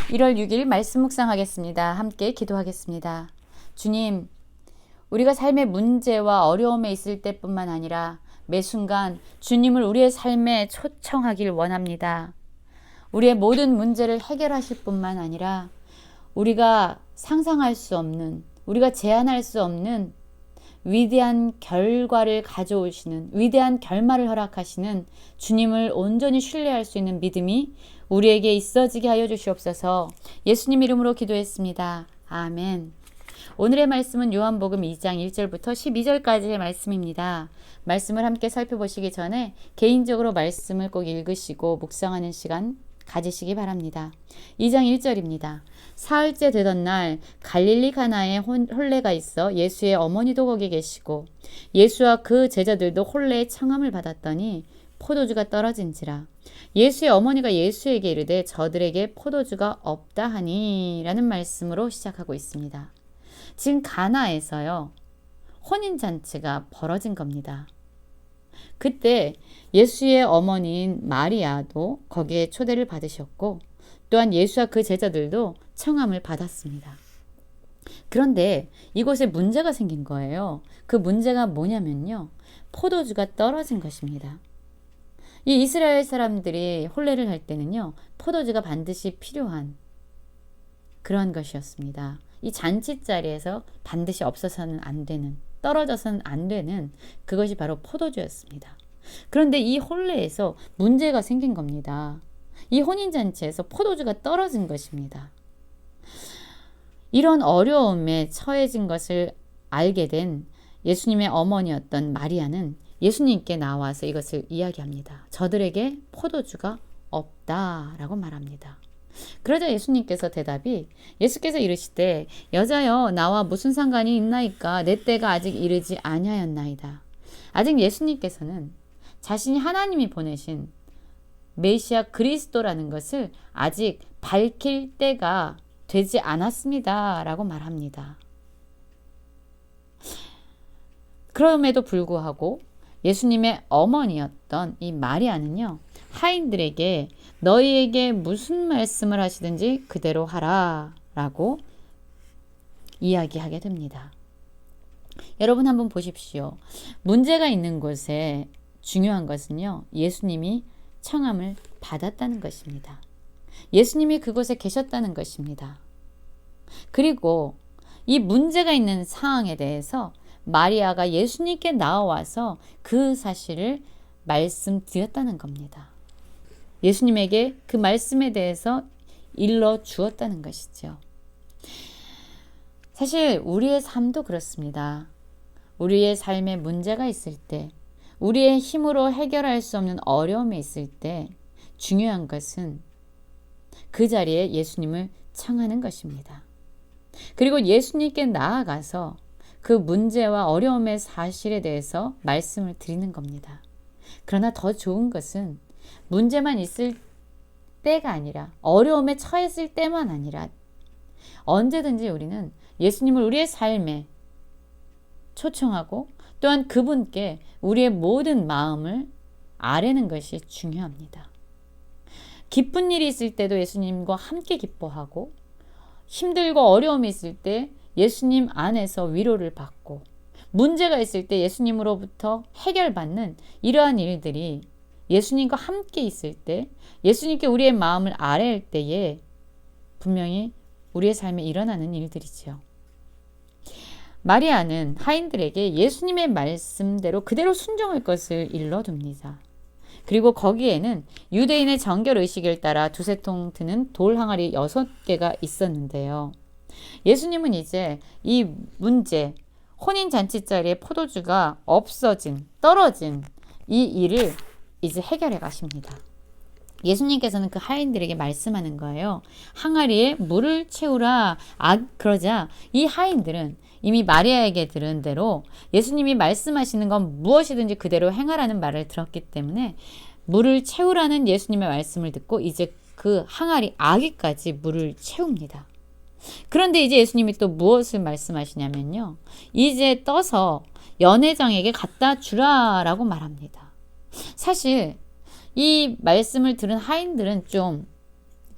1월 6일 말씀 묵상하겠습니다. 함께 기도하겠습니다. 주님, 우리가 삶의 문제와 어려움에 있을 때뿐만 아니라 매 순간 주님을 우리의 삶에 초청하길 원합니다. 우리의 모든 문제를 해결하실 뿐만 아니라 우리가 상상할 수 없는, 우리가 제한할 수 없는 위대한 결과를 가져오시는, 위대한 결말을 허락하시는 주님을 온전히 신뢰할 수 있는 믿음이 우리에게 있어지게 하여 주시옵소서. 예수님 이름으로 기도했습니다. 아멘. 오늘의 말씀은 요한복음 2장 1절부터 12절까지의 말씀입니다. 말씀을 함께 살펴보시기 전에 개인적으로 말씀을 꼭 읽으시고 묵상하는 시간 가지시기 바랍니다. 2장 1절입니다. 사흘째 되던 날 갈릴리 가나에 혼례가 있어 예수의 어머니도 거기 계시고 예수와 그 제자들도 혼례의 청함을 받았더니 포도주가 떨어진지라. 예수의 어머니가 예수에게 이르되 저들에게 포도주가 없다 하니 라는 말씀으로 시작하고 있습니다. 지금 가나에서요, 혼인잔치가 벌어진 겁니다. 그때 예수의 어머니인 마리아도 거기에 초대를 받으셨고 또한 예수와 그 제자들도 청함을 받았습니다. 그런데 이곳에 문제가 생긴 거예요. 그 문제가 뭐냐면요, 포도주가 떨어진 것입니다. 이 이스라엘 사람들이 혼례를 할 때는요, 포도주가 반드시 필요한 그러한 것이었습니다. 이 잔치 자리에서 반드시 없어서는 안 되는, 떨어져서는 안 되는 그것이 바로 포도주였습니다. 그런데 이 혼례에서 문제가 생긴 겁니다. 이 혼인잔치에서 포도주가 떨어진 것입니다. 이런 어려움에 처해진 것을 알게 된 예수님의 어머니였던 마리아는 예수님께 나와서 이것을 이야기합니다. 저들에게 포도주가 없다라고 말합니다. 그러자 예수님께서 대답이, 예수께서 이르시되 여자여 나와 무슨 상관이 있나이까 내 때가 아직 이르지 아니하였나이다. 아직 예수님께서는 자신이 하나님이 보내신 메시아 그리스도라는 것을 아직 밝힐 때가 되지 않았습니다 라고 말합니다. 그럼에도 불구하고 예수님의 어머니였던 이 마리아는요, 하인들에게 너희에게 무슨 말씀을 하시든지 그대로 하라 라고 이야기하게 됩니다. 여러분 한번 보십시오. 문제가 있는 곳에 중요한 것은요, 예수님이 청함을 받았다는 것입니다. 예수님이 그곳에 계셨다는 것입니다. 그리고 이 문제가 있는 상황에 대해서 마리아가 예수님께 나와서 그 사실을 말씀드렸다는 겁니다. 예수님에게 그 말씀에 대해서 일러 주었다는 것이죠. 사실 우리의 삶도 그렇습니다. 우리의 삶에 문제가 있을 때, 우리의 힘으로 해결할 수 없는 어려움에 있을 때 중요한 것은 그 자리에 예수님을 청하는 것입니다. 그리고 예수님께 나아가서 그 문제와 어려움의 사실에 대해서 말씀을 드리는 겁니다. 그러나 더 좋은 것은 문제만 있을 때가 아니라, 어려움에 처했을 때만 아니라 언제든지 우리는 예수님을 우리의 삶에 초청하고 또한 그분께 우리의 모든 마음을 아뢰는 것이 중요합니다. 기쁜 일이 있을 때도 예수님과 함께 기뻐하고, 힘들고 어려움이 있을 때 예수님 안에서 위로를 받고, 문제가 있을 때 예수님으로부터 해결받는 이러한 일들이 예수님과 함께 있을 때, 예수님께 우리의 마음을 아뢰일 때에 분명히 우리의 삶에 일어나는 일들이죠. 마리아는 하인들에게 예수님의 말씀대로 그대로 순종할 것을 일러둡니다. 그리고 거기에는 유대인의 정결의식을 따라 두세 통 드는 돌 항아리 6개가 있었는데요. 예수님은 이제 이 문제, 혼인잔치 자리에 포도주가 떨어진 이 일을 이제 해결해 가십니다. 예수님께서는 그 하인들에게 말씀하는 거예요. 항아리에 물을 채우라. 그러자 이 하인들은 이미 마리아에게 들은 대로 예수님이 말씀하시는 건 무엇이든지 그대로 행하라는 말을 들었기 때문에 물을 채우라는 예수님의 말씀을 듣고 이제 그 항아리 아기까지 물을 채웁니다. 그런데 이제 예수님이 또 무엇을 말씀하시냐면요, 이제 떠서 연회장에게 갖다 주라라고 말합니다. 사실 이 말씀을 들은 하인들은 좀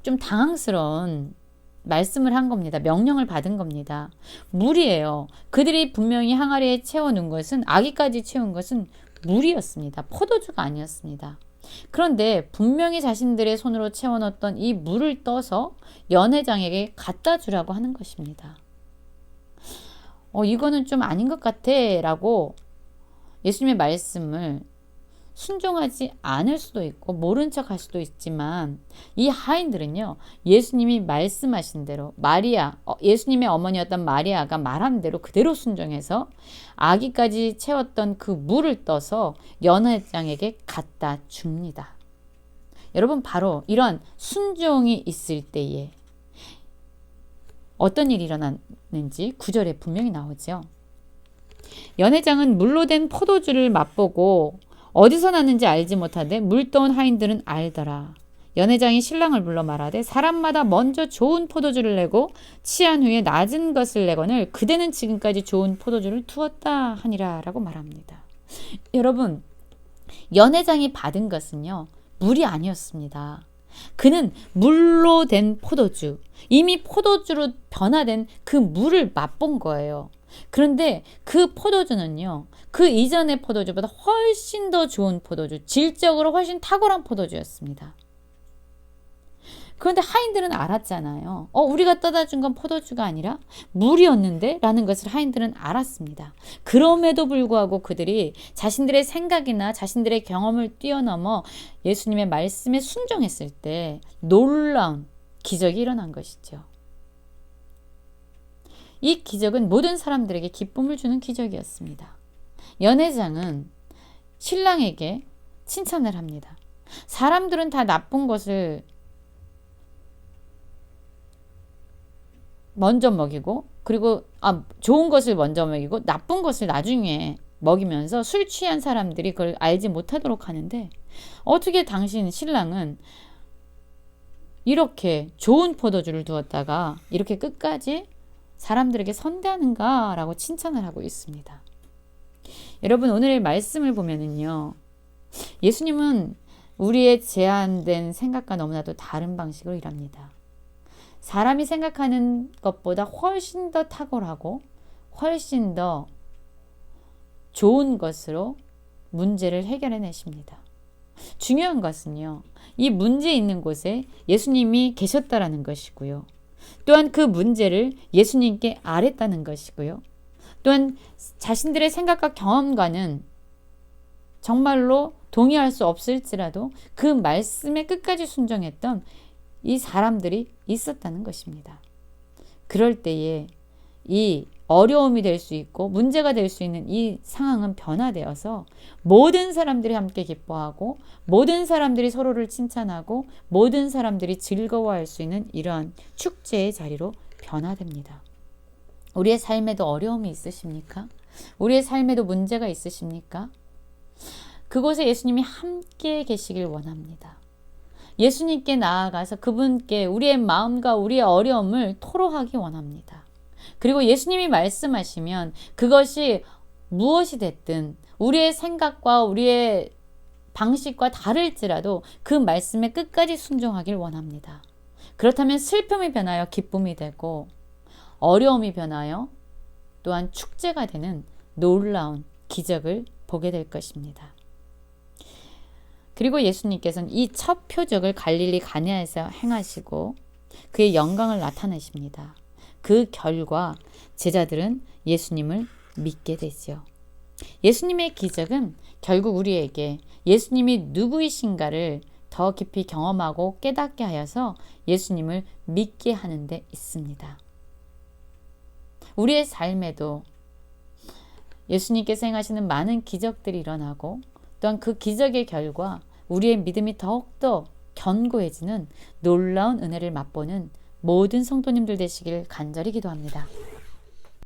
좀 당황스러운 말씀을 한 겁니다. 명령을 받은 겁니다. 물이에요. 그들이 분명히 항아리에 채워놓은 것은, 아기까지 채운 것은 물이었습니다. 포도주가 아니었습니다. 그런데 분명히 자신들의 손으로 채워넣었던 이 물을 떠서 연회장에게 갖다 주라고 하는 것입니다. 이거는 좀 아닌 것 같아 라고 예수님의 말씀을 순종하지 않을 수도 있고 모른 척 할 수도 있지만, 이 하인들은요, 예수님이 말씀하신 대로 예수님의 어머니였던 마리아가 말한 대로 그대로 순종해서 아기까지 채웠던 그 물을 떠서 연회장에게 갖다 줍니다. 여러분, 바로 이런 순종이 있을 때에 어떤 일이 일어났는지 9절에 분명히 나오죠. 연회장은 물로 된 포도주를 맛보고 어디서 났는지 알지 못하되 물 떠온 하인들은 알더라. 연회장이 신랑을 불러 말하되 사람마다 먼저 좋은 포도주를 내고 취한 후에 낮은 것을 내거늘 그대는 지금까지 좋은 포도주를 두었다 하니라 라고 말합니다. 여러분, 연회장이 받은 것은요, 물이 아니었습니다. 그는 물로 된 포도주, 이미 포도주로 변화된 그 물을 맛본 거예요. 그런데 그 포도주는요, 그 이전의 포도주보다 훨씬 더 좋은 포도주, 질적으로 훨씬 탁월한 포도주였습니다. 그런데 하인들은 알았잖아요. 우리가 떠다 준 건 포도주가 아니라 물이었는데? 라는 것을 하인들은 알았습니다. 그럼에도 불구하고 그들이 자신들의 생각이나 자신들의 경험을 뛰어넘어 예수님의 말씀에 순종했을 때 놀라운 기적이 일어난 것이죠. 이 기적은 모든 사람들에게 기쁨을 주는 기적이었습니다. 연회장은 신랑에게 칭찬을 합니다. 사람들은 다 나쁜 것을 먼저 먹이고, 그리고 좋은 것을 먼저 먹이고 나쁜 것을 나중에 먹이면서 술 취한 사람들이 그걸 알지 못하도록 하는데, 어떻게 당신 신랑은 이렇게 좋은 포도주를 두었다가 이렇게 끝까지 사람들에게 선대하는가 라고 칭찬을 하고 있습니다. 여러분, 오늘의 말씀을 보면은요, 예수님은 우리의 제한된 생각과 너무나도 다른 방식으로 일합니다. 사람이 생각하는 것보다 훨씬 더 탁월하고 훨씬 더 좋은 것으로 문제를 해결해 내십니다. 중요한 것은요, 이 문제 있는 곳에 예수님이 계셨다라는 것이고요. 또한 그 문제를 예수님께 아랬다는 것이고요. 또한 자신들의 생각과 경험과는 정말로 동의할 수 없을지라도 그 말씀에 끝까지 순종했던 이 사람들이 있었다는 것입니다. 그럴 때에 이 어려움이 될 수 있고 문제가 될 수 있는 이 상황은 변화되어서 모든 사람들이 함께 기뻐하고 모든 사람들이 서로를 칭찬하고 모든 사람들이 즐거워할 수 있는 이러한 축제의 자리로 변화됩니다. 우리의 삶에도 어려움이 있으십니까? 우리의 삶에도 문제가 있으십니까? 그곳에 예수님이 함께 계시길 원합니다. 예수님께 나아가서 그분께 우리의 마음과 우리의 어려움을 토로하기 원합니다. 그리고 예수님이 말씀하시면 그것이 무엇이 됐든 우리의 생각과 우리의 방식과 다를지라도 그 말씀에 끝까지 순종하길 원합니다. 그렇다면 슬픔이 변하여 기쁨이 되고 어려움이 변하여 또한 축제가 되는 놀라운 기적을 보게 될 것입니다. 그리고 예수님께서는 이 첫 표적을 갈릴리 가나에서 행하시고 그의 영광을 나타내십니다. 그 결과 제자들은 예수님을 믿게 되죠. 예수님의 기적은 결국 우리에게 예수님이 누구이신가를 더 깊이 경험하고 깨닫게 하여서 예수님을 믿게 하는 데 있습니다. 우리의 삶에도 예수님께서 행하시는 많은 기적들이 일어나고 또한 그 기적의 결과 우리의 믿음이 더욱더 견고해지는 놀라운 은혜를 맛보는 모든 성도님들 되시길 간절히 기도합니다.